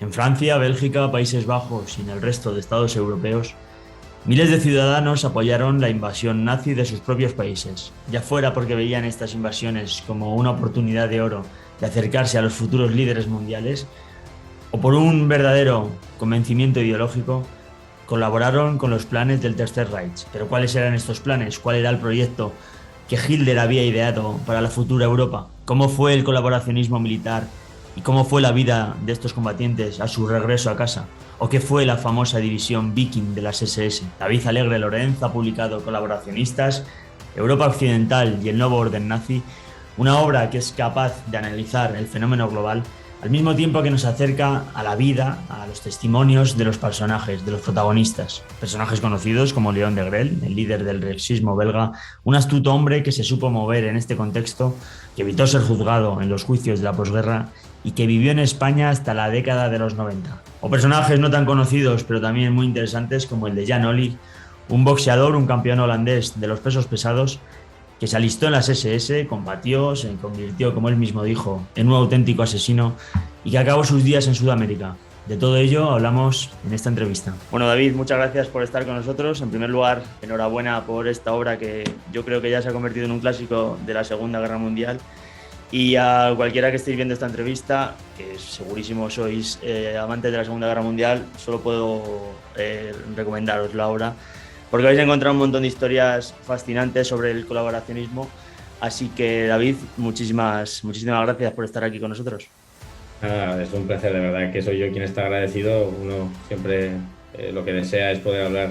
En Francia, Bélgica, Países Bajos y en el resto de estados europeos, miles de ciudadanos apoyaron la invasión nazi de sus propios países, ya fuera porque veían estas invasiones como una oportunidad de oro de acercarse a los futuros líderes mundiales, o por un verdadero convencimiento ideológico, colaboraron con los planes del Tercer Reich. Pero ¿cuáles eran estos planes? ¿Cuál era el proyecto que Hitler había ideado para la futura Europa? ¿Cómo fue el colaboracionismo militar y cómo fue la vida de estos combatientes a su regreso a casa? ¿O qué fue la famosa división Viking de las SS? David Alegre Lorenz ha publicado Colaboracionistas, Europa Occidental y el Nuevo Orden Nazi, una obra que es capaz de analizar el fenómeno global al mismo tiempo que nos acerca a la vida, a los testimonios de los personajes, de los protagonistas. Personajes conocidos como León Degrelle, el líder del rexismo belga, un astuto hombre que se supo mover en este contexto, que evitó ser juzgado en los juicios de la posguerra y que vivió en España hasta la década de los 90. O personajes no tan conocidos, pero también muy interesantes, como el de Jan Olig, un boxeador, un campeón holandés de los pesos pesados, que se alistó en las SS, combatió, se convirtió, como él mismo dijo, en un auténtico asesino y que acabó sus días en Sudamérica. De todo ello hablamos en esta entrevista. Bueno, David, muchas gracias por estar con nosotros. En primer lugar, enhorabuena por esta obra que yo creo que ya se ha convertido en un clásico de la Segunda Guerra Mundial. Y a cualquiera que estéis viendo esta entrevista, que segurísimo sois amantes de la Segunda Guerra Mundial, solo puedo recomendaros la obra, porque vais a encontrar un montón de historias fascinantes sobre el colaboracionismo. Así que, David, muchísimas gracias por estar aquí con nosotros. Es un placer, de verdad, que soy yo quien está agradecido. Uno siempre lo que desea es poder hablar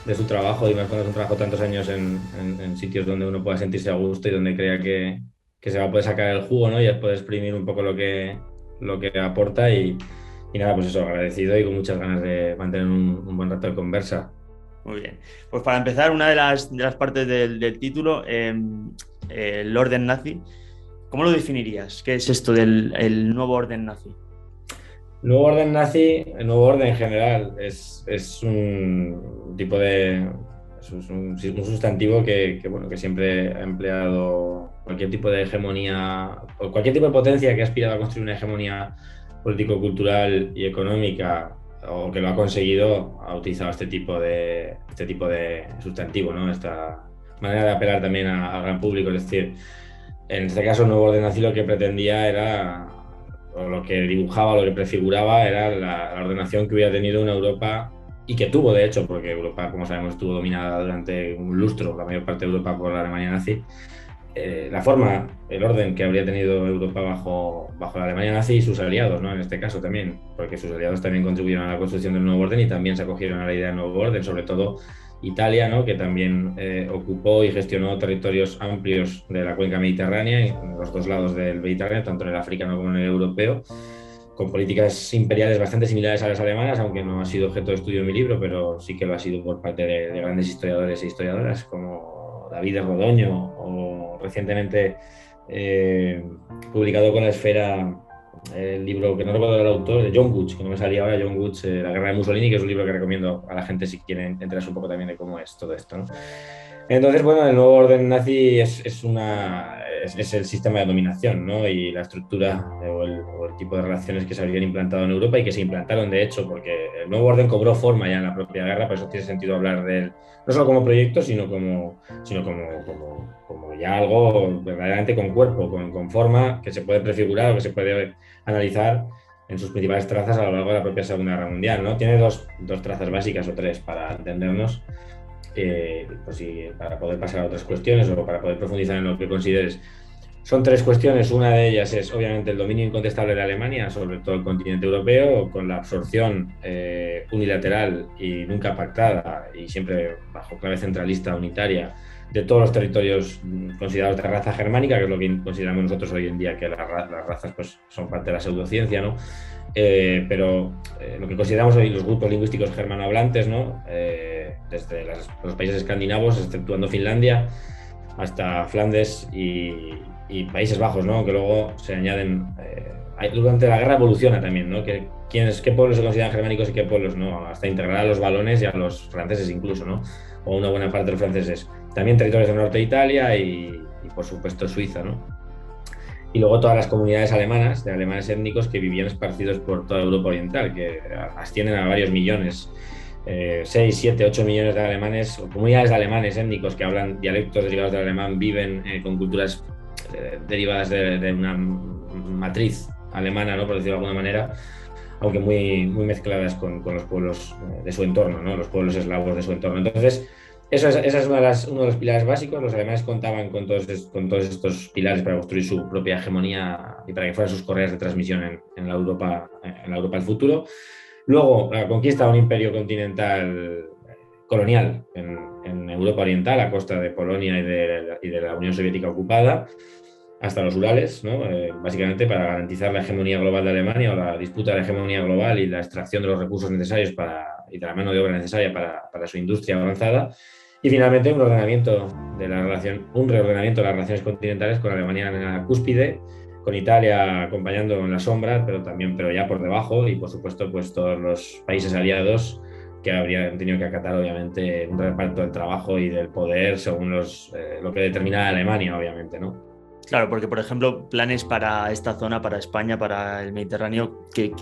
de su trabajo, y más cuando es un trabajo tantos años en sitios donde uno pueda sentirse a gusto y donde crea que se va a poder sacar el jugo, ¿no? Y poder exprimir un poco lo que aporta y nada, pues eso, agradecido y con muchas ganas de mantener un buen rato de conversa. Muy bien. Pues para empezar, una de las partes del título, el orden nazi, ¿cómo lo definirías? ¿Qué es esto del el nuevo orden nazi? Nuevo orden nazi, el nuevo orden en general, es un tipo de... Es un sustantivo que siempre ha empleado cualquier tipo de hegemonía o cualquier tipo de potencia que ha aspirado a construir una hegemonía político-cultural y económica, o que lo ha conseguido, ha utilizado este tipo de sustantivo, ¿no? Esta manera de apelar también al gran público. Es decir, en este caso el nuevo orden nazi lo que pretendía era, o lo que dibujaba, lo que prefiguraba era la ordenación que hubiera tenido una Europa, y que tuvo, de hecho, porque Europa, como sabemos, estuvo dominada durante un lustro, la mayor parte de Europa, por la Alemania nazi. La forma, el orden que habría tenido Europa bajo la Alemania nazi y sus aliados, ¿no? En este caso también, porque sus aliados también contribuyeron a la construcción del nuevo orden y también se acogieron a la idea del nuevo orden, sobre todo Italia, ¿no? Que también ocupó y gestionó territorios amplios de la cuenca mediterránea, en los dos lados del Mediterráneo, tanto en el africano como en el europeo, con políticas imperiales bastante similares a las alemanas, aunque no ha sido objeto de estudio en mi libro, pero sí que lo ha sido por parte de grandes historiadores e historiadoras como David Rodoño, o recientemente publicado con La Esfera, el libro que no recuerdo el autor, de John Gooch, que no me salía ahora, John Gooch, La Guerra de Mussolini, que es un libro que recomiendo a la gente si quieren enterarse un poco también de cómo es todo esto, ¿no? Entonces, bueno, el nuevo orden nazi es el sistema de dominación, ¿no? Y la estructura o el tipo de relaciones que se habrían implantado en Europa y que se implantaron, de hecho, porque el nuevo orden cobró forma ya en la propia guerra. Por eso tiene sentido hablar de él, no solo como proyecto, sino como ya algo verdaderamente con cuerpo, con forma, que se puede prefigurar o que se puede analizar en sus principales trazas a lo largo de la propia Segunda Guerra Mundial, ¿no? Tiene dos trazas básicas, o tres, para entendernos. Pues sí, para poder pasar a otras cuestiones o para poder profundizar en lo que consideres. Son tres cuestiones. Una de ellas es, obviamente, el dominio incontestable de Alemania sobre todo el continente europeo, con la absorción unilateral y nunca pactada, y siempre bajo clave centralista unitaria, de todos los territorios considerados de raza germánica, que es lo que consideramos nosotros hoy en día, que las razas pues, son parte de la pseudociencia, ¿no? Pero lo que consideramos hoy los grupos lingüísticos germanohablantes, ¿no? Desde los países escandinavos, exceptuando Finlandia, hasta Flandes y Países Bajos, ¿no? Que luego se añaden. Durante la guerra evoluciona también, ¿no? Qué pueblos se consideran germánicos y qué pueblos no, hasta integrar a los valones y a los franceses incluso, ¿no? O una buena parte de los franceses. También territorios del norte de Italia y por supuesto Suiza, ¿no? y luego todas las comunidades alemanas, de alemanes étnicos que vivían esparcidos por toda Europa Oriental, que ascienden a varios millones. 6, 7, 8 millones de alemanes, o comunidades de alemanes étnicos que hablan dialectos derivados del alemán, viven con culturas derivadas de una matriz alemana, ¿no? Por decirlo de alguna manera, aunque muy, muy mezcladas con los pueblos de su entorno, ¿no? Los pueblos eslavos de su entorno. Entonces, esa es uno de los pilares básicos. Los alemanes contaban con todos estos pilares para construir su propia hegemonía y para que fueran sus correas de transmisión en la Europa del futuro. Luego, la conquista de un imperio continental colonial en Europa Oriental, a costa de Polonia y de la Unión Soviética ocupada, hasta los Urales, ¿no? Básicamente para garantizar la hegemonía global de Alemania o la disputa de la hegemonía global y la extracción de los recursos necesarios y de la mano de obra necesaria para su industria avanzada. Y finalmente un reordenamiento de las relaciones continentales con Alemania en la cúspide, con Italia acompañando en la sombra, pero ya por debajo, y por supuesto pues todos los países aliados que habrían tenido que acatar obviamente un reparto del trabajo y del poder según lo que determina Alemania, obviamente, ¿no? Claro, porque por ejemplo, planes para esta zona, para España, para el Mediterráneo, que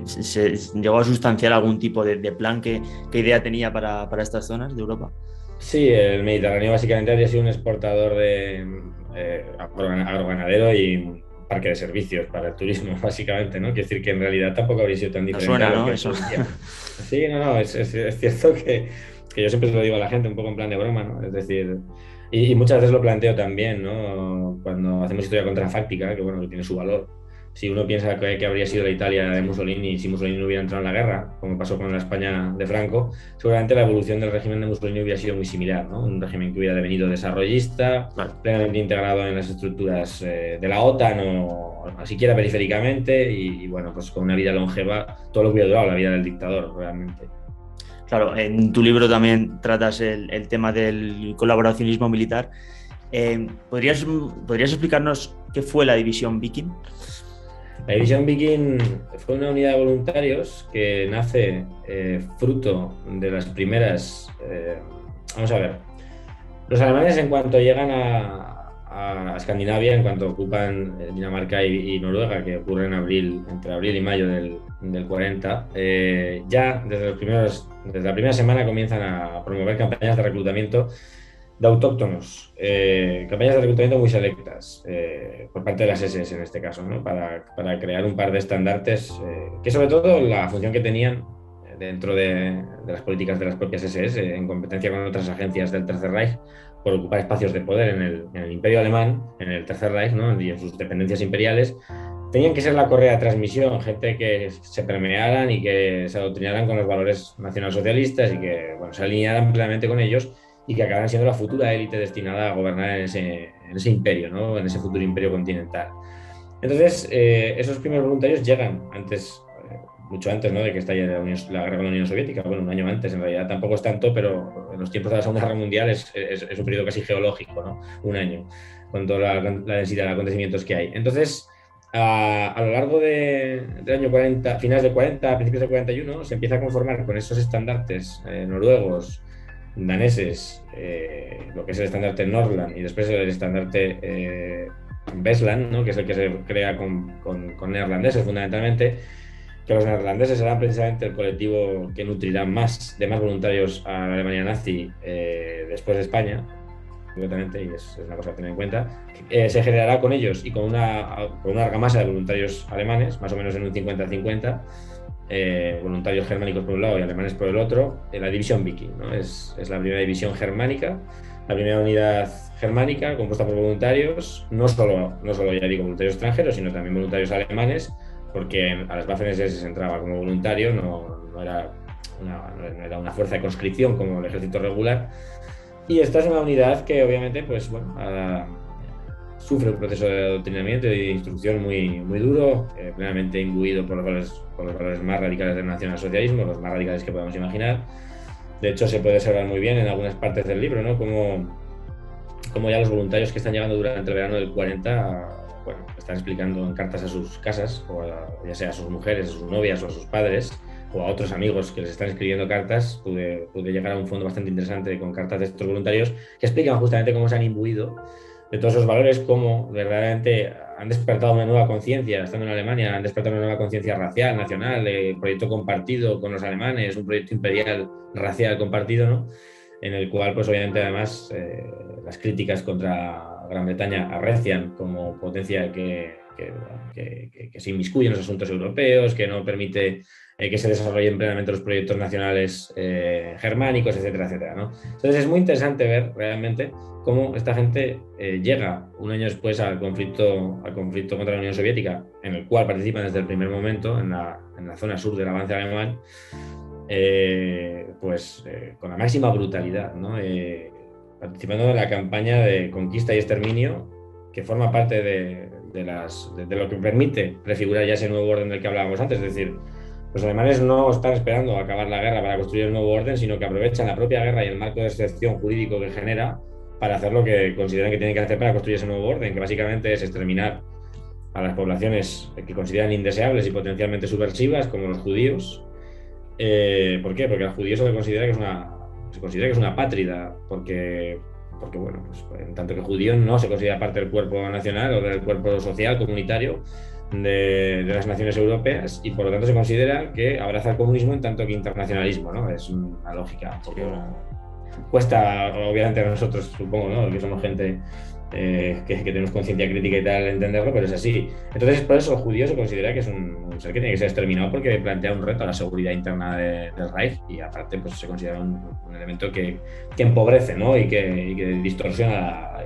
se llegó a sustanciar algún tipo de plan, ¿qué idea tenía para estas zonas de Europa? Sí, el Mediterráneo básicamente habría sido un exportador de agroganadero y un parque de servicios para el turismo, básicamente, ¿no? Quiere decir que en realidad tampoco habría sido tan diferente Suena, a lo ¿no? que Eso. Sí, no, es cierto que yo siempre se lo digo a la gente, un poco en plan de broma, ¿no? Es decir, y muchas veces lo planteo también, ¿no? Cuando hacemos historia contrafáctica, que bueno, que tiene su valor. Si uno piensa que habría sido la Italia de Mussolini si Mussolini no hubiera entrado en la guerra, como pasó con la España de Franco, seguramente la evolución del régimen de Mussolini hubiera sido muy similar, ¿no? Un régimen que hubiera devenido desarrollista, plenamente integrado en las estructuras de la OTAN o siquiera periféricamente y bueno, pues con una vida longeva, todo lo que hubiera durado la vida del dictador, realmente. Claro, en tu libro también tratas el tema del colaboracionismo militar. ¿Podrías explicarnos qué fue la división Viking? La división Viking fue una unidad de voluntarios que nace fruto de las primeras... vamos a ver. Los alemanes, en cuanto llegan a Escandinavia, en cuanto ocupan Dinamarca y Noruega, que ocurre entre abril y mayo del 40, ya desde la primera semana comienzan a promover campañas de reclutamiento de autóctonos, campañas de reclutamiento muy selectas por parte de las SS en este caso, ¿no? Para crear un par de estandartes que sobre todo la función que tenían dentro de las políticas de las propias SS en competencia con otras agencias del Tercer Reich por ocupar espacios de poder en el Imperio Alemán, en el Tercer Reich, ¿no? Y en sus dependencias imperiales, tenían que ser la correa de transmisión, gente que se permearan y que se adoctrinaran con los valores nacionalsocialistas y que bueno, se alinearan plenamente con ellos y que acaban siendo la futura élite destinada a gobernar en ese imperio, ¿no? En ese futuro imperio continental. Entonces, esos primeros voluntarios llegan mucho antes, ¿no? De que estalle la guerra con la Unión Soviética, bueno, un año antes, en realidad tampoco es tanto, pero en los tiempos de la Segunda Guerra Mundial es un periodo casi geológico, ¿no? Un año, con toda la densidad de acontecimientos que hay. Entonces, a lo largo del año 40, finales de 40, principios de 41, se empieza a conformar con esos estandartes noruegos, daneses, lo que es el estandarte Nordland y después el estandarte Westland, ¿no? Que es el que se crea con neerlandeses fundamentalmente, que los neerlandeses serán precisamente el colectivo que nutrirá de más voluntarios a la Alemania nazi después de España, completamente, y es una cosa a tener en cuenta. Se generará con ellos y con una argamasa de voluntarios alemanes, más o menos en un 50-50, voluntarios germánicos por un lado y alemanes por el otro, la división Viking, ¿no? Es la primera división germánica, la primera unidad germánica compuesta por voluntarios, no solo ya digo voluntarios extranjeros, sino también voluntarios alemanes, porque a las Waffen-SS se entraba como voluntario, no era una fuerza de conscripción como el ejército regular. Y esta es una unidad que obviamente pues, bueno, sufre un proceso de adoctrinamiento y de instrucción muy, muy duro, plenamente imbuido por los valores más radicales del nacionalsocialismo, los más radicales que podamos imaginar. De hecho, se puede observar muy bien en algunas partes del libro, ¿no? Como ya los voluntarios que están llegando durante el verano del 40, bueno, están explicando en cartas a sus casas, ya sea a sus mujeres, a sus novias o a sus padres, o a otros amigos que les están escribiendo cartas. Pude llegar a un fondo bastante interesante con cartas de estos voluntarios que explican justamente cómo se han imbuido de todos esos valores, cómo verdaderamente han despertado una nueva conciencia, estando en Alemania, han despertado una nueva conciencia racial, nacional, proyecto compartido con los alemanes, un proyecto imperial racial compartido, ¿no? En el cual, pues obviamente, además, las críticas contra Gran Bretaña arrecian como potencia que se inmiscuye en los asuntos europeos, que no permite que se desarrollen plenamente los proyectos nacionales germánicos, etcétera, etcétera, ¿no? Entonces es muy interesante ver realmente cómo esta gente llega un año después al conflicto contra la Unión Soviética, en el cual participan desde el primer momento en la zona sur del avance alemán, con la máxima brutalidad, ¿no? Participando en la campaña de conquista y exterminio que forma parte de lo que permite prefigurar ya ese nuevo orden del que hablábamos antes. Es decir, los alemanes no están esperando acabar la guerra para construir el nuevo orden, sino que aprovechan la propia guerra y el marco de excepción jurídico que genera para hacer lo que consideran que tienen que hacer para construir ese nuevo orden, que básicamente es exterminar a las poblaciones que consideran indeseables y potencialmente subversivas, como los judíos. ¿Por qué? Porque al judío se considera que es una apátrida, porque bueno, pues, en tanto que judío no se considera parte del cuerpo nacional o del cuerpo social, comunitario de las naciones europeas, y por lo tanto se considera que abraza el comunismo en tanto que internacionalismo, ¿no? Es una lógica un poco... Cuesta, obviamente, a nosotros, supongo, ¿no? Que somos gente que tenemos conciencia crítica y tal, entenderlo, pero es así. Entonces, por eso el judío se considera que es un ser que tiene que ser exterminado porque plantea un reto a la seguridad interna del Reich, y aparte pues se considera un elemento que empobrece, ¿no? y que distorsiona,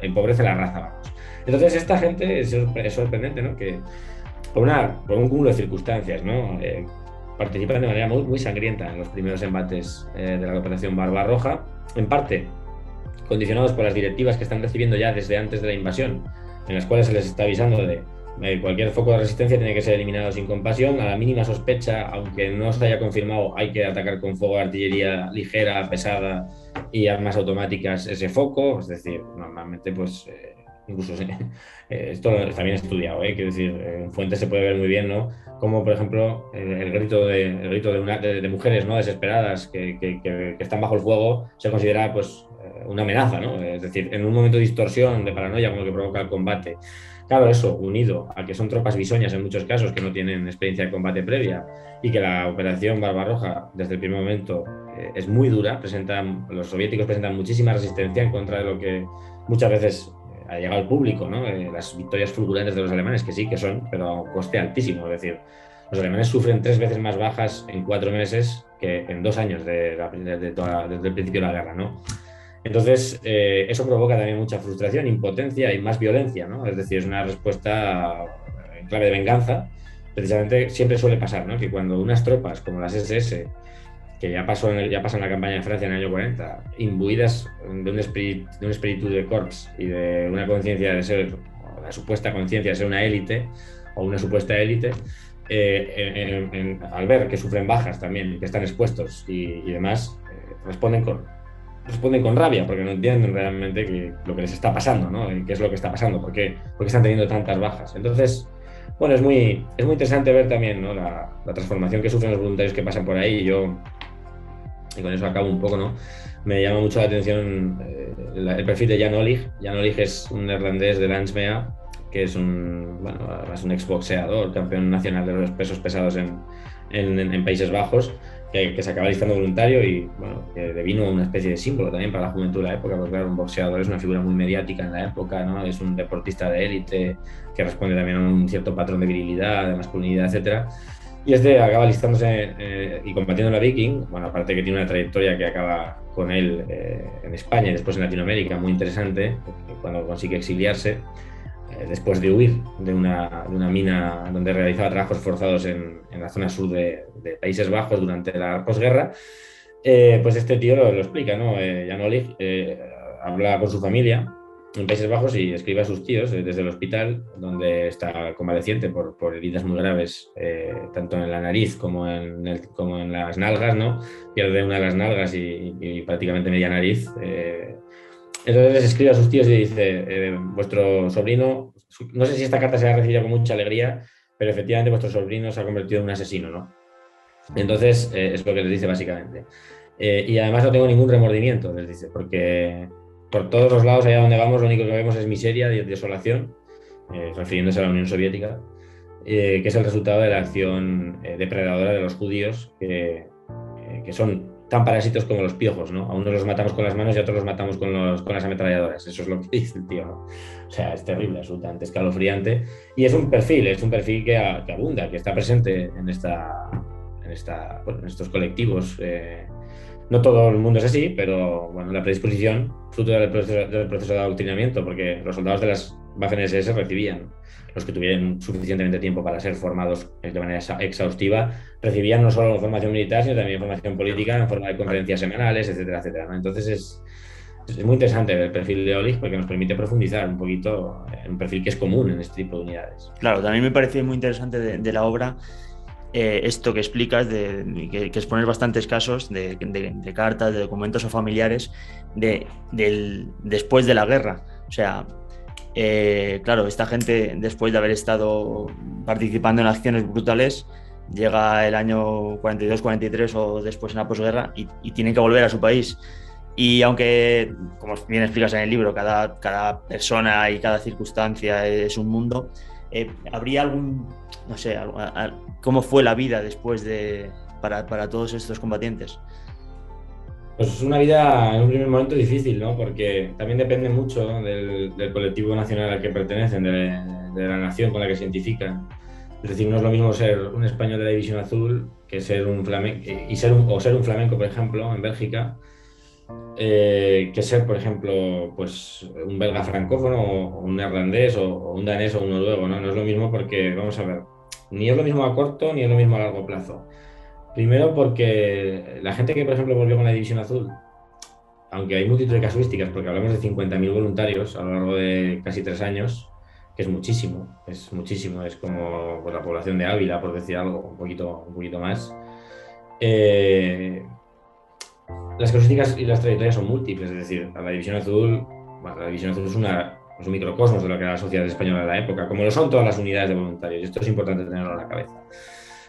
empobrece la raza, vamos. Entonces esta gente es sorprendente, ¿no? Que por un cúmulo de circunstancias, ¿no? Participan de manera muy, muy sangrienta en los primeros embates de la Operación Barbarroja, en parte condicionados por las directivas que están recibiendo ya desde antes de la invasión, en las cuales se les está avisando de cualquier foco de resistencia tiene que ser eliminado sin compasión. A la mínima sospecha, aunque no se haya confirmado, hay que atacar con fuego de artillería ligera, pesada y armas automáticas ese foco. Es decir, normalmente pues incluso esto está bien estudiado, quiero decir, en fuentes se puede ver muy bien, ¿no? Como por ejemplo el grito de mujeres, ¿no? Desesperadas que están bajo el fuego se considera pues una amenaza, ¿no? Es decir, en un momento de distorsión, de paranoia, como lo que provoca el combate. Claro, eso, unido a que son tropas bisoñas en muchos casos, que no tienen experiencia de combate previa, y que la operación Barbarroja, desde el primer momento, es muy dura. Los soviéticos presentan muchísima resistencia en contra de lo que muchas veces ha llegado al público, ¿no? Las victorias fulgurantes de los alemanes, que sí, que son, pero a un coste altísimo. Es decir, los alemanes sufren 3 veces más bajas en 4 meses que en 2 años desde el principio de la guerra, ¿no? Entonces, eso provoca también mucha frustración, impotencia y más violencia, ¿no? Es decir, es una respuesta en clave de venganza. Precisamente siempre suele pasar, ¿no? Que cuando unas tropas como las SS, que ya pasan la campaña de Francia en el año 40, imbuidas de un espíritu de corps y de una conciencia de ser, o la supuesta conciencia de ser una élite o una supuesta élite, al ver que sufren bajas también, que están expuestos y demás, responden con rabia, porque no entienden realmente lo que les está pasando, ¿no? ¿Qué es lo que está pasando? ¿Por qué están teniendo tantas bajas? Entonces, bueno, es muy interesante ver también, ¿no? la transformación que sufren los voluntarios que pasan por ahí. Y con eso acabo un poco, ¿no? Me llama mucho la atención el perfil de Jan Olig. Jan Olig es un neerlandés de Landsmea, que es un exboxeador, campeón nacional de los pesos pesados en Países Bajos, que se acaba listando voluntario y bueno, que devino una especie de símbolo también para la juventud de la época, porque claro, un boxeador es una figura muy mediática en la época, ¿no? Es un deportista de élite que responde también a un cierto patrón de virilidad, de masculinidad, etcétera. Y acaba listándose y combatiendo en la Viking, bueno, aparte que tiene una trayectoria que acaba con él en España y después en Latinoamérica muy interesante, cuando consigue exiliarse, después de huir de una mina donde realizaba trabajos forzados en la zona sur de Países Bajos durante la posguerra. Pues este tío lo explica, ¿no? Jan Olig habla con su familia en Países Bajos y escribe a sus tíos desde el hospital, donde está convaleciente por heridas muy graves, tanto en la nariz como en las nalgas, ¿no? Pierde una de las nalgas y prácticamente media nariz. Entonces les escribe a sus tíos y dice, vuestro sobrino, no sé si esta carta se ha recibido con mucha alegría, pero efectivamente vuestro sobrino se ha convertido en un asesino, ¿no? Entonces es lo que les dice básicamente. Y además no tengo ningún remordimiento, les dice, porque por todos los lados, allá donde vamos, lo único que vemos es miseria y desolación, refiriéndose a la Unión Soviética, que es el resultado de la acción depredadora de los judíos, que son tan parásitos como los piojos, ¿no? A unos los matamos con las manos y a otros los matamos con las ametralladoras. Eso es lo que dice el tío, ¿no? O sea, es terrible, absolutamente escalofriante. Y es un perfil que abunda, que está presente en estos colectivos. No todo el mundo es así, pero bueno, la predisposición, fruto del proceso de adoctrinamiento, porque los soldados de las Waffen-SS recibían, los que tuvieran suficientemente tiempo para ser formados de manera exhaustiva, recibían no solo formación militar, sino también formación política en forma de conferencias semanales, etcétera, etcétera, ¿no? Entonces es muy interesante el perfil de Olich porque nos permite profundizar un poquito en un perfil que es común en este tipo de unidades. Claro, también me parece muy interesante de la obra esto que explicas, que expones bastantes casos de cartas, de documentos o familiares después de la guerra. O sea, claro, esta gente, después de haber estado participando en acciones brutales, llega el año 42-43 o después en la posguerra y tienen que volver a su país. Y aunque, como bien explicas en el libro, cada persona y cada circunstancia es un mundo, ¿habría algún, no sé, cómo fue la vida después para todos estos combatientes? Pues es una vida en un primer momento difícil, ¿no? Porque también depende mucho, ¿no?, del colectivo nacional al que pertenecen, de la nación con la que se identifican. Es decir, no es lo mismo ser un español de la División Azul que ser un flamenco, ser un flamenco, por ejemplo, en Bélgica, que ser, por ejemplo, pues un belga francófono o un neerlandés o un danés o un noruego, ¿no? No es lo mismo porque, vamos a ver, ni es lo mismo a corto ni es lo mismo a largo plazo. Primero porque la gente que, por ejemplo, volvió con la División Azul, aunque hay multitud de casuísticas, porque hablamos de 50.000 voluntarios a lo largo de casi 3 años, que es muchísimo, es como pues, la población de Ávila, por decir algo, un poquito más. Las casuísticas y las trayectorias son múltiples, es decir, la División Azul es un microcosmos de lo que era la sociedad española de la época, como lo son todas las unidades de voluntarios, y esto es importante tenerlo en la cabeza.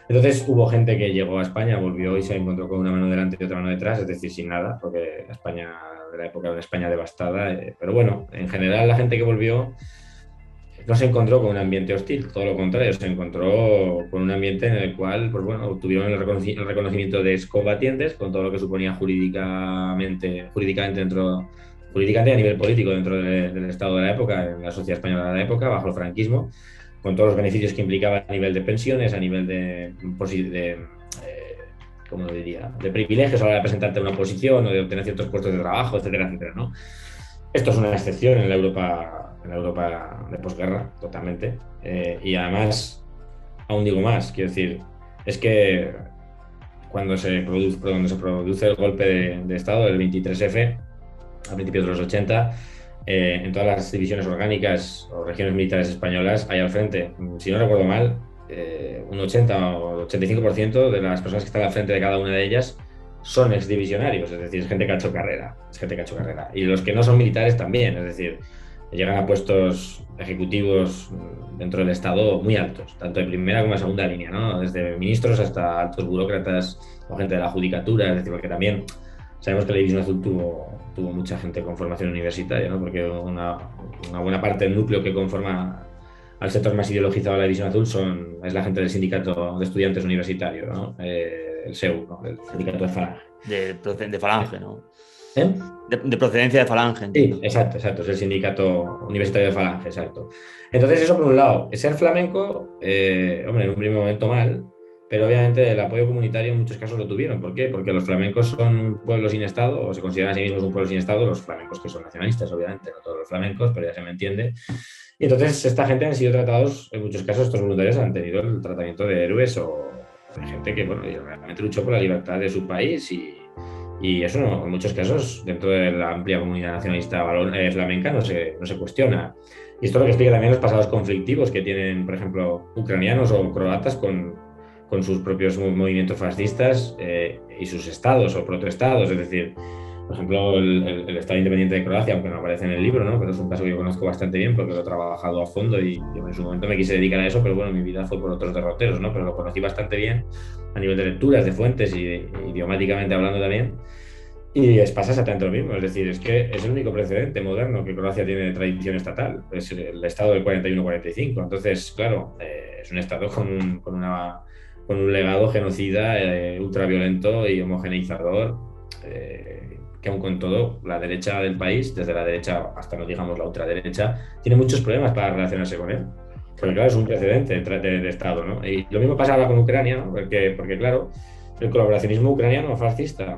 Entonces hubo gente que llegó a España, volvió y se encontró con una mano delante y otra mano detrás, es decir, sin nada, porque España de la época era una España devastada. Pero bueno, en general la gente que volvió no se encontró con un ambiente hostil, todo lo contrario, se encontró con un ambiente en el cual, pues bueno, obtuvieron el reconocimiento de excombatientes, con todo lo que suponía jurídicamente a nivel político dentro del Estado de la época, en la sociedad española de la época, bajo el franquismo, con todos los beneficios que implicaba a nivel de pensiones, a nivel ¿cómo lo diría?, de privilegios a la hora de presentarte a una posición o de obtener ciertos puestos de trabajo, etcétera, etcétera, ¿no? Esto es una excepción en la Europa de posguerra, totalmente. Y además, aún digo más, quiero decir, es que cuando se produce el golpe de Estado, el 23F, a principios de los 80, en todas las divisiones orgánicas o regiones militares españolas hay al frente, si no recuerdo mal, un 80 o 85% de las personas que están al frente de cada una de ellas son exdivisionarios, es decir, es gente que ha hecho carrera, Y los que no son militares también, es decir, llegan a puestos ejecutivos dentro del Estado muy altos, tanto de primera como de segunda línea, ¿no? Desde ministros hasta altos burócratas o gente de la judicatura, es decir, porque también sabemos que la División Azul tuvo mucha gente con formación universitaria, ¿no? Porque una buena parte del núcleo que conforma al sector más ideologizado de la División Azul es la gente del sindicato de estudiantes universitarios, ¿no? El SEU, ¿no? El sindicato de Falange. De Falange, ¿no? ¿Eh? De procedencia de Falange. Entiendo. Sí, exacto, es el sindicato universitario de Falange, exacto. Entonces eso por un lado, ser flamenco, hombre, en un primer momento mal, pero obviamente el apoyo comunitario en muchos casos lo tuvieron. ¿Por qué? Porque los flamencos son un pueblo sin Estado, o se consideran a sí mismos un pueblo sin Estado, los flamencos que son nacionalistas, obviamente, no todos los flamencos, pero ya se me entiende. Y entonces esta gente han sido tratados, en muchos casos estos voluntarios han tenido el tratamiento de héroes o de gente que, bueno, realmente luchó por la libertad de su país y eso no, en muchos casos dentro de la amplia comunidad nacionalista flamenca no se cuestiona. Y esto es lo que explica también los pasados conflictivos que tienen, por ejemplo, ucranianos o croatas con sus propios movimientos fascistas y sus estados o protoestados. Es decir, por ejemplo, el Estado Independiente de Croacia, aunque no aparece en el libro, ¿no? Pero es un caso que yo conozco bastante bien porque lo he trabajado a fondo y yo en su momento me quise dedicar a eso, pero bueno, mi vida fue por otros derroteros, ¿no? Pero lo conocí bastante bien a nivel de lecturas, de fuentes y idiomáticamente hablando también. pasa exactamente lo mismo, es decir, es que es el único precedente moderno que Croacia tiene de tradición estatal, es el Estado del 41-45. Entonces, claro, es un Estado con un legado genocida, ultraviolento y homogeneizador, que aun con todo, la derecha del país, desde la derecha hasta no digamos la ultraderecha, tiene muchos problemas para relacionarse con él. Porque claro, es un precedente de Estado, ¿no? Y lo mismo pasa ahora con Ucrania, ¿no? Porque claro, el colaboracionismo ucraniano fascista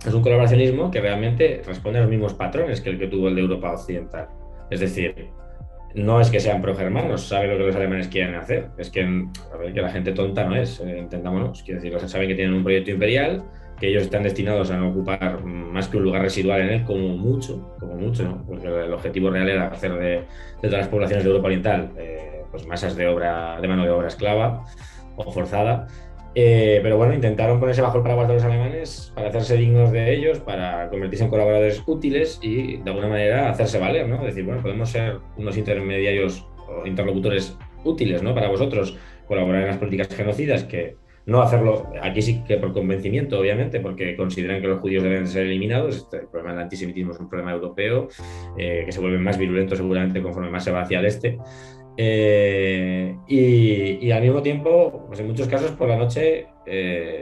es un colaboracionismo que realmente responde a los mismos patrones que el que tuvo el de Europa Occidental. Es decir, no es que sean progermanos, saben lo que los alemanes quieren hacer. Es que, a ver, que la gente tonta no es, entendámonos. Quiero decir, saben que tienen un proyecto imperial, que ellos están destinados a no ocupar más que un lugar residual en él, como mucho, ¿no? Porque el objetivo real era hacer de todas las poblaciones de Europa Oriental pues masas de mano de obra esclava o forzada. Pero bueno, intentaron ponerse bajo el paraguas de los alemanes para hacerse dignos de ellos, para convertirse en colaboradores útiles y de alguna manera hacerse valer, ¿no? Es decir, bueno, podemos ser unos intermediarios o interlocutores útiles, ¿no? Para vosotros, colaborar en las políticas genocidas, que no hacerlo, aquí sí que por convencimiento, obviamente, porque consideran que los judíos deben ser eliminados. El problema del antisemitismo es un problema europeo, que se vuelve más virulento seguramente conforme más se va hacia el este. Y al mismo tiempo, pues en muchos casos por la noche,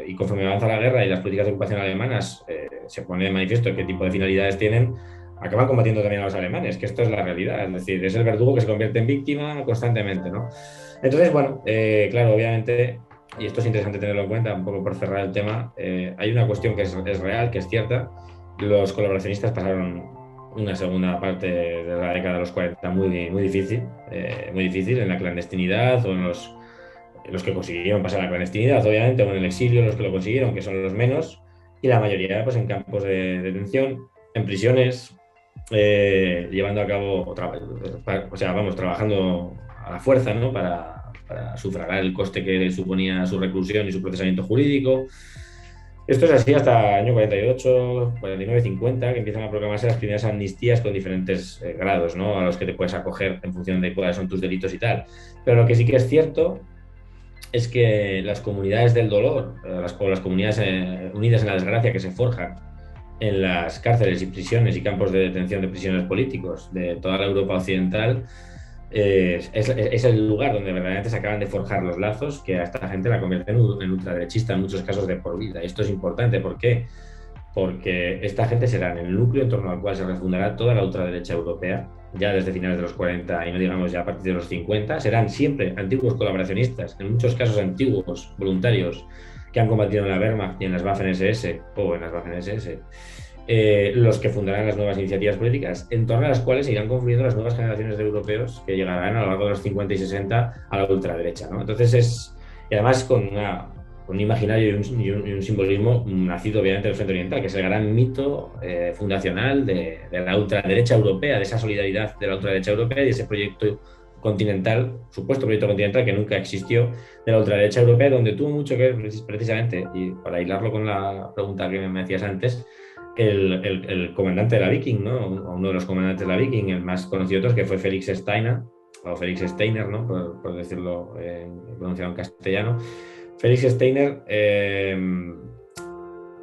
y conforme avanza la guerra y las políticas de ocupación alemanas se pone de manifiesto qué tipo de finalidades tienen, acaban combatiendo también a los alemanes, que esto es la realidad, es decir, es el verdugo que se convierte en víctima constantemente, ¿no? Entonces, bueno, claro, obviamente, y esto es interesante tenerlo en cuenta, un poco por cerrar el tema, hay una cuestión que es real, que es cierta. Los colaboracionistas pasaron una segunda parte de la década de los 40 muy difícil, en la clandestinidad o en los que consiguieron pasar a la clandestinidad, obviamente, o en el exilio, los que lo consiguieron, que son los menos, y la mayoría pues en campos de detención, en prisiones, llevando a cabo, trabajando a la fuerza, ¿no? Para sufragar el coste que suponía su reclusión y su procesamiento jurídico. Esto es así hasta el año 48, 49, 50, que empiezan a proclamarse las primeras amnistías con diferentes grados, ¿no? A los que te puedes acoger en función de cuáles son tus delitos y tal. Pero lo que sí que es cierto es que las comunidades del dolor, las comunidades unidas en la desgracia que se forjan en las cárceles y prisiones y campos de detención de prisioneros políticos de toda la Europa occidental, es el lugar donde verdaderamente se acaban de forjar los lazos que a esta gente la convierten en ultraderechista en muchos casos de por vida. Y esto es importante. ¿Por qué? Porque esta gente será en el núcleo en torno al cual se refundará toda la ultraderecha europea, ya desde finales de los 40 y no digamos ya a partir de los 50, serán siempre antiguos colaboracionistas, en muchos casos antiguos voluntarios que han combatido en la Wehrmacht y en las Waffen-SS o en las Waffen-SS, los que fundarán las nuevas iniciativas políticas, en torno a las cuales irán confluyendo las nuevas generaciones de europeos que llegarán a lo largo de los 50 y 60 a la ultraderecha, ¿no? Entonces y además con un imaginario y un simbolismo nacido obviamente del Frente Oriental, que es el gran mito fundacional de la ultraderecha europea, de esa solidaridad de la ultraderecha europea y ese proyecto continental, supuesto proyecto continental que nunca existió, de la ultraderecha europea, donde tuvo mucho que ver precisamente, y para hilarlo con la pregunta que me hacías antes, el comandante de la Viking, ¿no? Uno de los comandantes de la Viking, el más conocido de todos, que fue Félix Steiner, o Félix Steiner, ¿no? Por decirlo pronunciado en castellano. Félix Steiner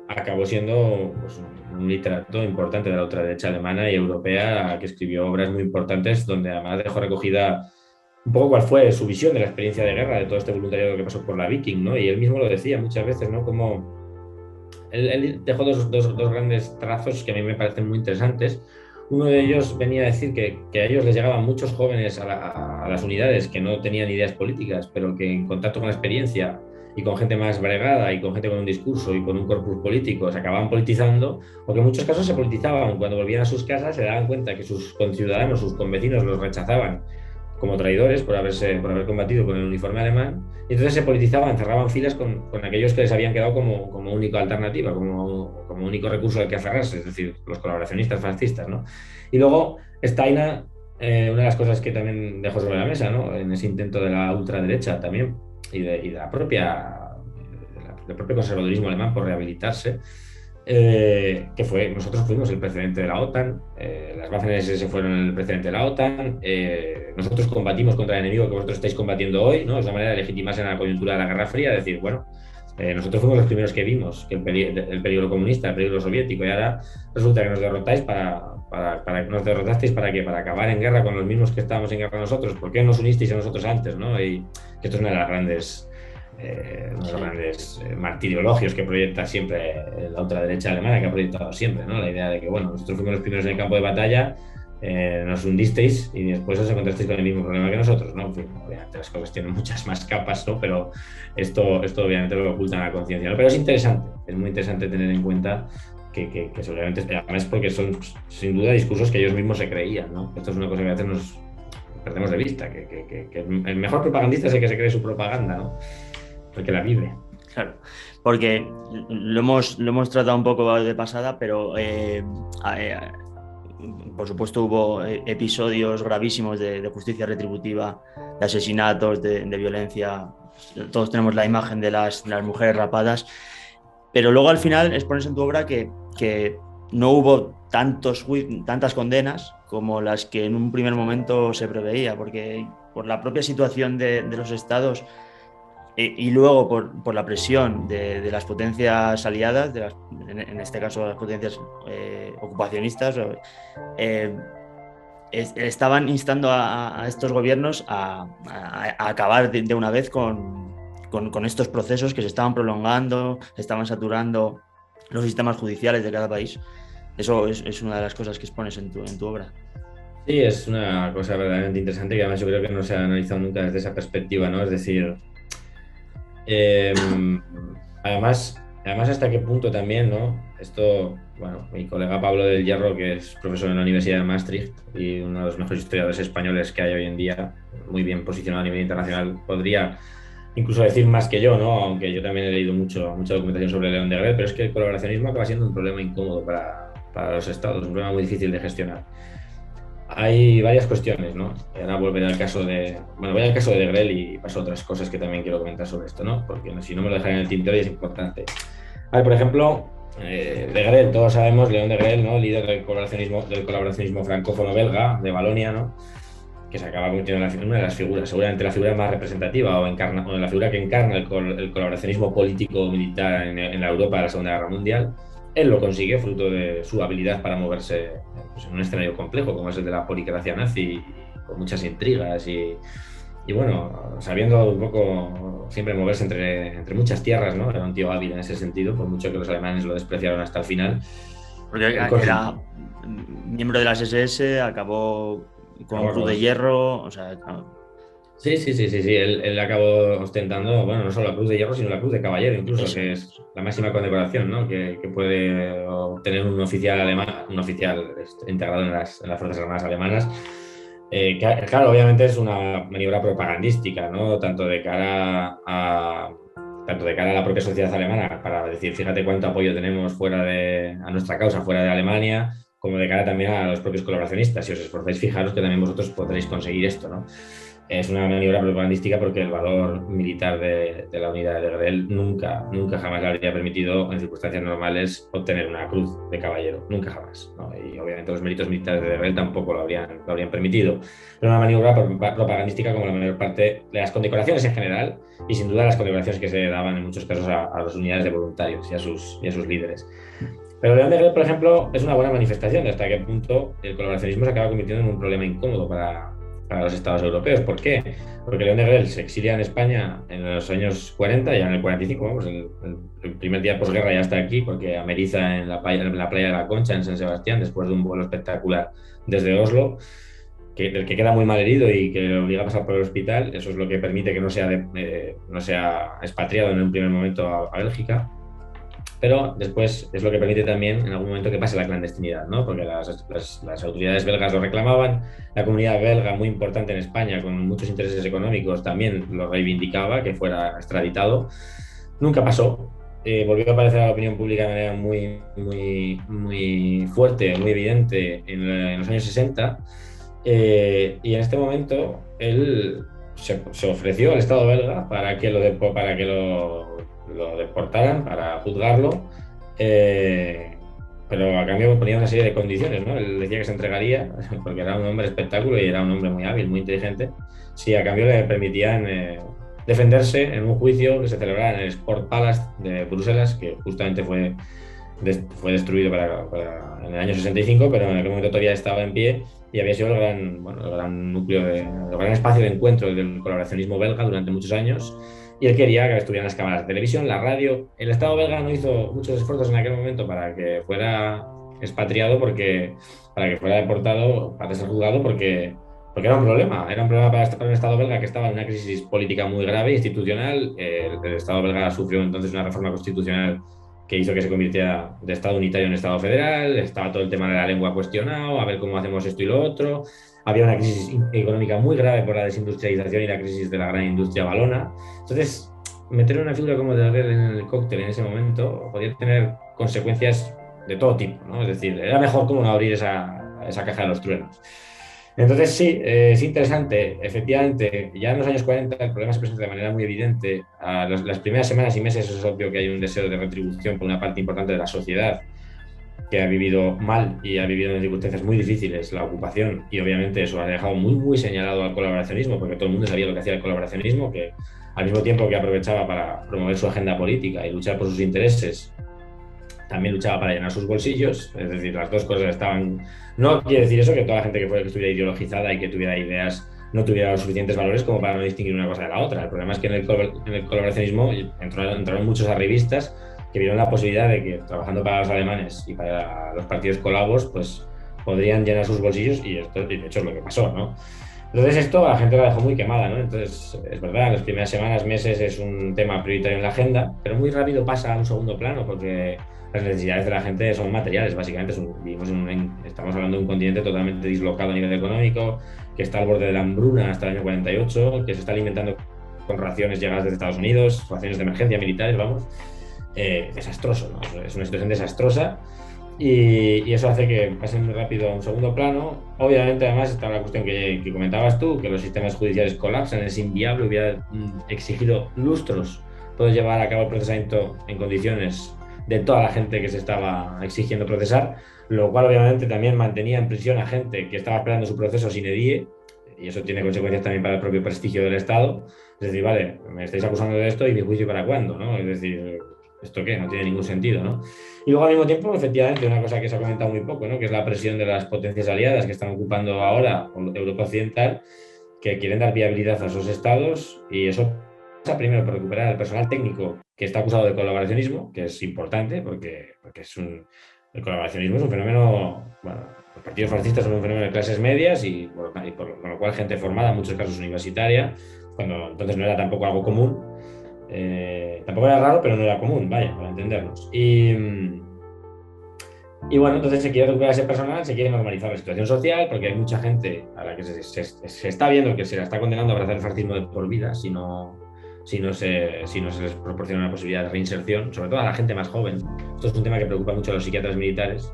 acabó siendo pues, un literato importante de la ultraderecha alemana y europea, que escribió obras muy importantes, donde además dejó recogida un poco cuál fue su visión de la experiencia de guerra, de todo este voluntariado que pasó por la Viking, ¿no? Y él mismo lo decía muchas veces, ¿no? Como él dejó dos grandes trazos que a mí me parecen muy interesantes. Uno de ellos venía a decir que a ellos les llegaban muchos jóvenes a las unidades que no tenían ideas políticas, pero que en contacto con la experiencia y con gente más bregada y con gente con un discurso y con un corpus político se acababan politizando, o que en muchos casos se politizaban. Cuando volvían a sus casas se daban cuenta que sus conciudadanos, sus convecinos los rechazaban como traidores por haber combatido con el uniforme alemán, y entonces se politizaban, cerraban filas con aquellos que les habían quedado como única alternativa, como único recurso al que aferrarse, es decir, los colaboracionistas fascistas, ¿no? Y luego Steiner, una de las cosas que también dejó sobre la mesa, ¿no? En ese intento de la ultraderecha también, y del propio conservadurismo alemán por rehabilitarse, que fue, nosotros fuimos el precedente de la OTAN, las Waffen-SS fueron el precedente de la OTAN, nosotros combatimos contra el enemigo que vosotros estáis combatiendo hoy, ¿no? Es una manera de legitimarse en la coyuntura de la Guerra Fría, decir, bueno, Nosotros fuimos los primeros que vimos que el peligro comunista, el peligro soviético, y ahora resulta que nos derrotáis para que nos derrotasteis para qué, para acabar en guerra con los mismos que estábamos en guerra nosotros. ¿Por qué no os unisteis a nosotros antes, ¿no? Y que esto es una de las grandes martiriologios que proyecta siempre la ultraderecha alemana, que ha proyectado siempre, ¿no? La idea de que, bueno, nosotros fuimos los primeros en el campo de batalla, nos hundisteis y después os encontrasteis con el mismo problema que nosotros, ¿no? En fin, obviamente las cosas tienen muchas más capas, ¿no? Pero esto obviamente lo oculta en la conciencia, ¿no? Pero es muy interesante tener en cuenta que seguramente, además porque son sin duda discursos que ellos mismos se creían, ¿no? Esto es una cosa que a veces nos perdemos de vista, que el mejor propagandista es el que se cree su propaganda, ¿no? El que la vive. Claro, porque lo hemos tratado un poco de pasada, pero por supuesto hubo episodios gravísimos de justicia retributiva, de asesinatos, de violencia. Todos tenemos la imagen de las mujeres rapadas, pero luego al final expones en tu obra que no hubo tantas condenas como las que en un primer momento se preveía, porque por la propia situación de los estados y luego por la presión de las potencias aliadas, en este caso las potencias ocupacionistas, estaban instando a estos gobiernos a acabar de una vez con estos procesos que se estaban prolongando, estaban saturando los sistemas judiciales de cada país. Eso es una de las cosas que expones en tu obra. Sí, es una cosa verdaderamente interesante que además yo creo que no se ha analizado nunca desde esa perspectiva, ¿no? Es decir, además hasta qué punto también, ¿no? Esto, bueno, mi colega Pablo del Hierro, que es profesor en la Universidad de Maastricht y uno de los mejores historiadores españoles que hay hoy en día, muy bien posicionado a nivel internacional, podría incluso decir más que yo, ¿no? Aunque yo también he leído mucha documentación sobre León de Agrel, pero es que el colaboracionismo acaba siendo un problema incómodo para los estados, un problema muy difícil de gestionar. Hay varias cuestiones, ¿no? Ahora volveré al caso de... Bueno, voy al caso de Grell y paso a otras cosas que también quiero comentar sobre esto, ¿no? Porque si no me lo dejaré en el tintero y es importante. A ver, por ejemplo, de Grell, todos sabemos, León de Grell, ¿no? Líder del colaboracionismo francófono belga, de Valonia, ¿no? Que se acaba convirtiendo en una de las figuras, seguramente la figura más representativa o la figura que encarna el colaboracionismo político-militar en la Europa de la Segunda Guerra Mundial. Él lo consigue fruto de su habilidad para moverse pues, en un escenario complejo como es el de la policracia nazi, con muchas intrigas y bueno, sabiendo un poco siempre moverse entre muchas tierras, ¿no? Era un tío hábil en ese sentido, por mucho que los alemanes lo despreciaron hasta el final. Porque era miembro de las SS, acabó con un Cruz de Hierro, o sea... Sí. Él acabó ostentando, bueno, no solo la Cruz de Hierro, sino la Cruz de Caballero, incluso, eso, que es la máxima condecoración, ¿no? que puede obtener un oficial alemán, un oficial integrado en las Fuerzas Armadas alemanas. Claro, obviamente es una maniobra propagandística, ¿no? Tanto de cara a la propia sociedad alemana, para decir, fíjate cuánto apoyo tenemos a nuestra causa fuera de Alemania, como de cara también a los propios colaboracionistas. Si os esforzáis, fijaros que también vosotros podréis conseguir esto, ¿no? Es una maniobra propagandística porque el valor militar de la unidad de Grell nunca jamás le habría permitido, en circunstancias normales, obtener una cruz de caballero. Nunca jamás, ¿no? Y obviamente los méritos militares de Grell tampoco lo habrían permitido. Pero una maniobra propagandística como la mayor parte de las condecoraciones en general y sin duda las condecoraciones que se daban en muchos casos a las unidades de voluntarios y a sus líderes. Pero León de Grell, por ejemplo, es una buena manifestación de hasta qué punto el colaboracionismo se acaba convirtiendo en un problema incómodo para los estados europeos. ¿Por qué? Porque León de Grell se exilia en España en los años 40, ya en el 45, vamos, el primer día de posguerra ya está aquí, porque ameriza en la playa de la Concha, en San Sebastián, después de un vuelo espectacular desde Oslo, del que queda muy mal herido y que le obliga a pasar por el hospital. Eso es lo que permite que no sea expatriado en un primer momento a Bélgica. Pero después es lo que permite también en algún momento que pase la clandestinidad, ¿no? Porque las autoridades belgas lo reclamaban, la comunidad belga, muy importante en España, con muchos intereses económicos, también lo reivindicaba, que fuera extraditado. Nunca pasó. Volvió a aparecer a la opinión pública de manera muy fuerte, muy evidente en los años 60. Y en este momento él se ofreció al Estado belga para que lo deportaran, para juzgarlo, pero a cambio ponía una serie de condiciones, ¿no? Él decía que se entregaría, porque era un hombre espectáculo y era un hombre muy hábil, muy inteligente, si a cambio le permitían defenderse en un juicio que se celebraba en el Sport Palace de Bruselas, que justamente fue destruido en el año 65, pero en aquel momento todavía estaba en pie y había sido el gran núcleo, el gran espacio de encuentro del colaboracionismo belga durante muchos años. Y él quería que estuvieran las cámaras de televisión, la radio. El Estado belga no hizo muchos esfuerzos en aquel momento para que fuera expatriado, para que fuera deportado, para ser juzgado, porque era un problema. Era un problema para un Estado belga que estaba en una crisis política muy grave, institucional. El Estado belga sufrió entonces una reforma constitucional que hizo que se convirtiera de Estado unitario en Estado federal. Estaba todo el tema de la lengua cuestionado, a ver cómo hacemos esto y lo otro. Había una crisis económica muy grave por la desindustrialización y la crisis de la gran industria valona. Entonces, meter una figura como de Red en el cóctel en ese momento podía tener consecuencias de todo tipo, ¿no? Es decir, era mejor como no abrir esa caja de los truenos. Entonces, sí, es interesante. Efectivamente, ya en los años 40 el problema se presenta de manera muy evidente. A las primeras semanas y meses es obvio que hay un deseo de retribución por una parte importante de la sociedad que ha vivido mal y ha vivido en circunstancias muy difíciles la ocupación, y obviamente eso ha dejado muy, muy señalado al colaboracionismo, porque todo el mundo sabía lo que hacía el colaboracionismo, que al mismo tiempo que aprovechaba para promover su agenda política y luchar por sus intereses, también luchaba para llenar sus bolsillos. Es decir, las dos cosas estaban... No quiere decir eso que toda la gente que estuviera ideologizada y que tuviera ideas no tuviera los suficientes valores como para no distinguir una cosa de la otra. El problema es que en el colaboracionismo entraron muchos arribistas que vieron la posibilidad de que trabajando para los alemanes y para los partidos colabos, pues podrían llenar sus bolsillos, y de hecho es lo que pasó, ¿no? Entonces esto a la gente la dejó muy quemada, ¿no? Entonces, es verdad, en las primeras semanas, meses es un tema prioritario en la agenda, pero muy rápido pasa a un segundo plano porque las necesidades de la gente son materiales, básicamente. Estamos hablando de un continente totalmente dislocado a nivel económico, que está al borde de la hambruna hasta el año 48, que se está alimentando con raciones llegadas desde Estados Unidos, raciones de emergencia militares, vamos. Desastroso, ¿no? Es una situación desastrosa. Y eso hace que pasen muy rápido a un segundo plano. Obviamente, además, está la cuestión que comentabas tú, que los sistemas judiciales colapsan, es inviable, hubiera exigido lustros poder llevar a cabo el procesamiento en condiciones de toda la gente que se estaba exigiendo procesar, lo cual obviamente también mantenía en prisión a gente que estaba esperando su proceso sine die, y eso tiene consecuencias también para el propio prestigio del Estado. Es decir, vale, me estáis acusando de esto y mi juicio para cuándo, ¿no? Es decir, ¿esto qué? No tiene ningún sentido, ¿no? Y luego al mismo tiempo, efectivamente, una cosa que se ha comentado muy poco, ¿no? Que es la presión de las potencias aliadas que están ocupando ahora Europa Occidental, que quieren dar viabilidad a esos estados, y eso pasa primero por recuperar el personal técnico que está acusado de colaboracionismo, que es importante porque el colaboracionismo es un fenómeno, bueno, los partidos fascistas son un fenómeno de clases medias con lo cual gente formada, en muchos casos universitaria, cuando entonces no era tampoco algo común. Tampoco era raro, pero no era común, vaya, para entendernos. Y bueno, entonces se quiere recuperar ese personal, se quiere normalizar la situación social, porque hay mucha gente a la que se está viendo que se la está condenando a abrazar el fascismo de por vida si no se les proporciona una posibilidad de reinserción, sobre todo a la gente más joven. Esto es un tema que preocupa mucho a los psiquiatras militares.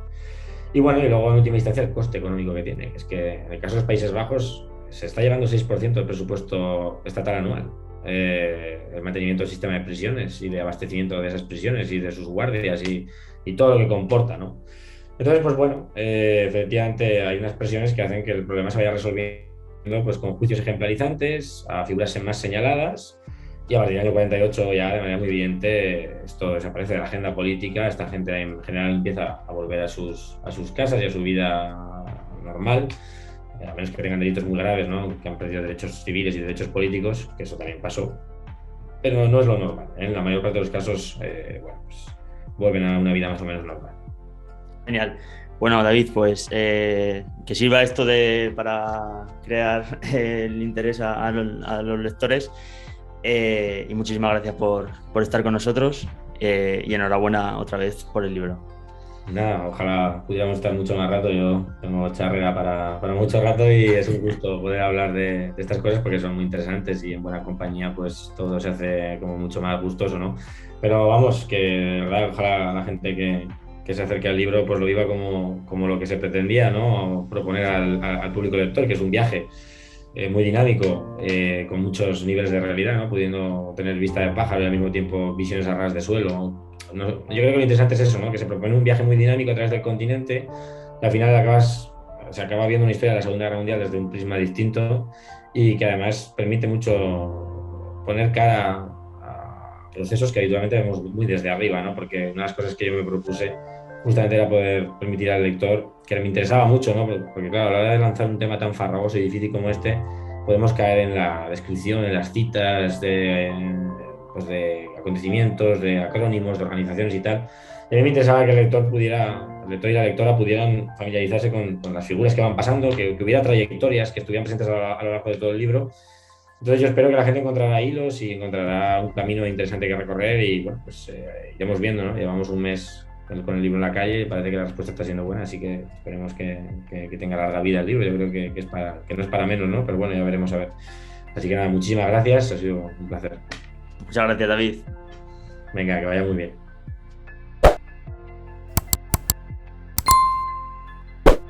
Y bueno, y luego en última instancia el coste económico que tiene, que es que en el caso de los Países Bajos se está llevando 6% del presupuesto estatal anual. El mantenimiento del sistema de prisiones y de abastecimiento de esas prisiones y de sus guardias y todo lo que comporta, ¿no? Entonces, pues bueno, efectivamente hay unas presiones que hacen que el problema se vaya resolviendo pues con juicios ejemplarizantes a figuras más señaladas, y a partir del año 48 ya de manera muy evidente esto desaparece de la agenda política. Esta gente en general empieza a volver a sus casas y a su vida normal, a menos que tengan delitos muy graves, ¿no? Que han perdido derechos civiles y derechos políticos, que eso también pasó, pero no es lo normal, ¿eh? En la mayor parte de los casos, bueno, pues vuelven a una vida más o menos normal. Genial. Bueno, David, pues que sirva esto para crear el interés a los lectores, y muchísimas gracias por estar con nosotros, y enhorabuena otra vez por el libro. Nada, ojalá pudiéramos estar mucho más rato. Yo tengo charrera para mucho rato y es un gusto poder hablar de estas cosas porque son muy interesantes, y en buena compañía pues todo se hace como mucho más gustoso, ¿no? Pero vamos, que de verdad ojalá la gente que se acerque al libro pues lo viva como lo que se pretendía, ¿no? Proponer al público lector, que es un viaje muy dinámico, con muchos niveles de realidad, ¿no? Pudiendo tener vista de pájaro y al mismo tiempo visiones a ras de suelo. No, yo creo que lo interesante es eso, ¿no? Que se propone un viaje muy dinámico a través del continente, y al final se acaba viendo una historia de la Segunda Guerra Mundial desde un prisma distinto, y que además permite mucho poner cara a procesos que habitualmente vemos muy desde arriba, ¿no? Porque una de las cosas que yo me propuse justamente era poder permitir al lector, que me interesaba mucho, ¿no? Porque claro, a la hora de lanzar un tema tan farragoso y difícil como este, podemos caer en la descripción, en las citas pues de acontecimientos, de acrónimos, de organizaciones y tal. Y a mí me interesaba que el lector y la lectora pudieran familiarizarse con las figuras que van pasando, que hubiera trayectorias que estuvieran presentes a lo largo de todo el libro. Entonces yo espero que la gente encontrará hilos y encontrará un camino interesante que recorrer y bueno, pues iremos viendo, ¿no? Llevamos un mes con el libro en la calle y parece que la respuesta está siendo buena, así que esperemos que tenga larga vida el libro. Yo creo que no es para menos, ¿no? Pero bueno, ya veremos a ver. Así que nada, muchísimas gracias, ha sido un placer. Muchas gracias, David. Venga, que vaya muy bien.